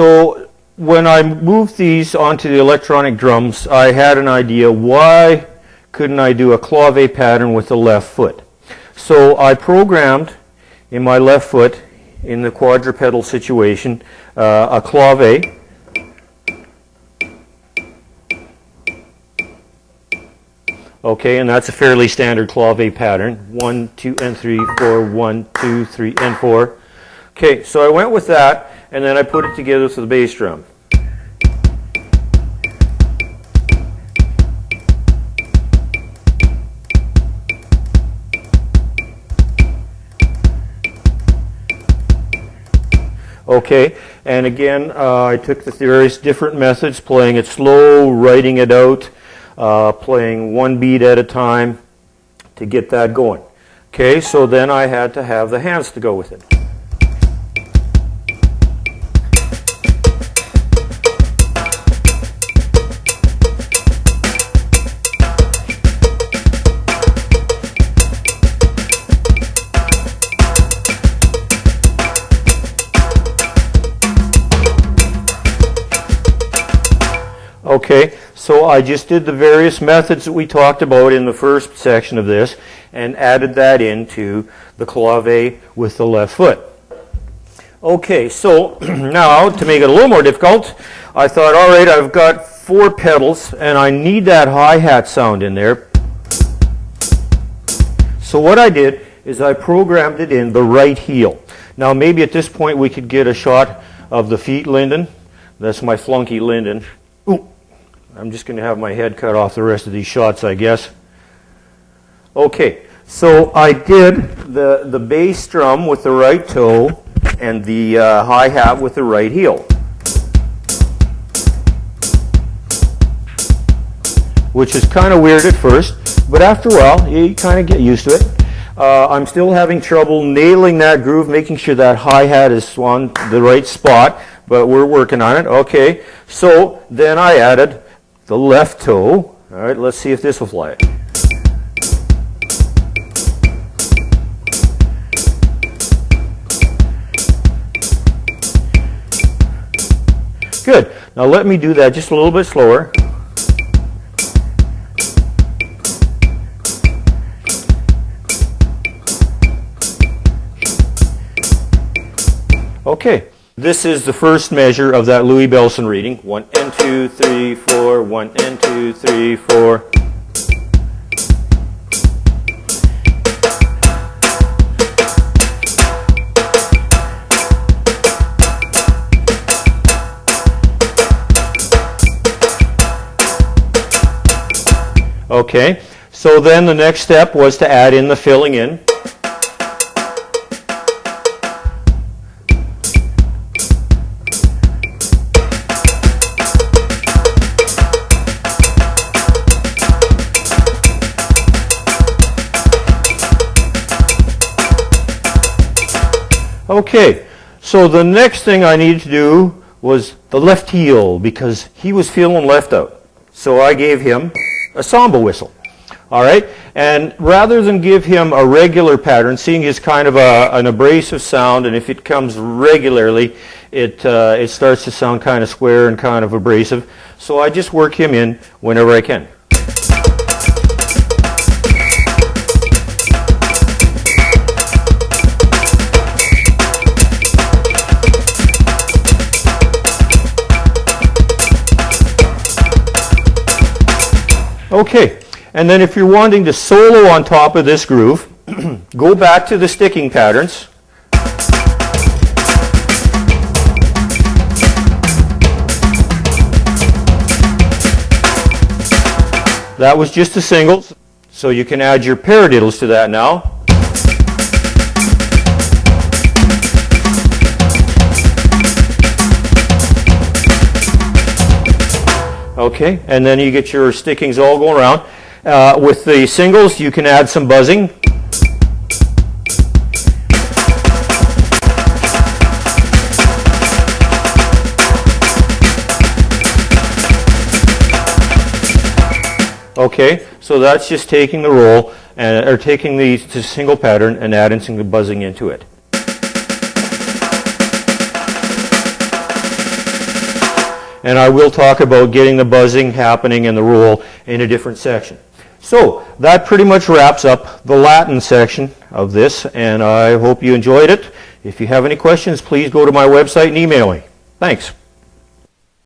So when I moved these onto the electronic drums, I had an idea, why couldn't I do a clave pattern with the left foot? So I programmed in my left foot, in the quadrupedal situation, a clave. Okay, and that's a fairly standard clave pattern. 1, 2, and 3, 4, 1, 2, 3, and 4. Okay, so I went with that, and then I put it together with the bass drum. Okay, and again, I took the various different methods, playing it slow, writing it out, playing one beat at a time to get that going. Okay, so then I had to have the hands to go with it. Okay, so I just did the various methods that we talked about in the first section of this and added that into the clave with the left foot. Okay, so now to make it a little more difficult, I thought, all right, I've got 4 pedals and I need that hi-hat sound in there. So what I did is I programmed it in the right heel. Now maybe at this point we could get a shot of the feet Linden. That's my flunky Linden. Ooh. I'm just going to have my head cut off the rest of these shots, I guess. Okay, so I did the bass drum with the right toe and the hi-hat with the right heel. Which is kind of weird at first, but after a while, you kind of get used to it. I'm still having trouble nailing that groove, making sure that hi-hat is on the right spot, but we're working on it. Okay, so then I added the left toe. All right, let's see if this will fly. Good. Now let me do that just a little bit slower. Okay. This is the first measure of that Louis Bellson reading. 1 and 2, 3, 4, 1 and 2, 3, 4. Okay, so then the next step was to add in the filling in. Okay, so the next thing I needed to do was the left heel, because he was feeling left out. So I gave him a samba whistle. All right, and rather than give him a regular pattern, seeing is kind of an abrasive sound, and if it comes regularly, it starts to sound kind of square and kind of abrasive. So I just work him in whenever I can. Okay, and then if you're wanting to solo on top of this groove, go back to the sticking patterns. That was just the singles, so you can add your paradiddles to that now. Okay, and then you get your stickings all going around. With the singles, you can add some buzzing. Okay, so that's just taking the roll, or taking the single pattern and adding some buzzing into it. and I will talk about getting the buzzing happening and the roll in a different section. So that pretty much wraps up the Latin section of this, and I hope you enjoyed it. If you have any questions, please go to my website and email me. Thanks.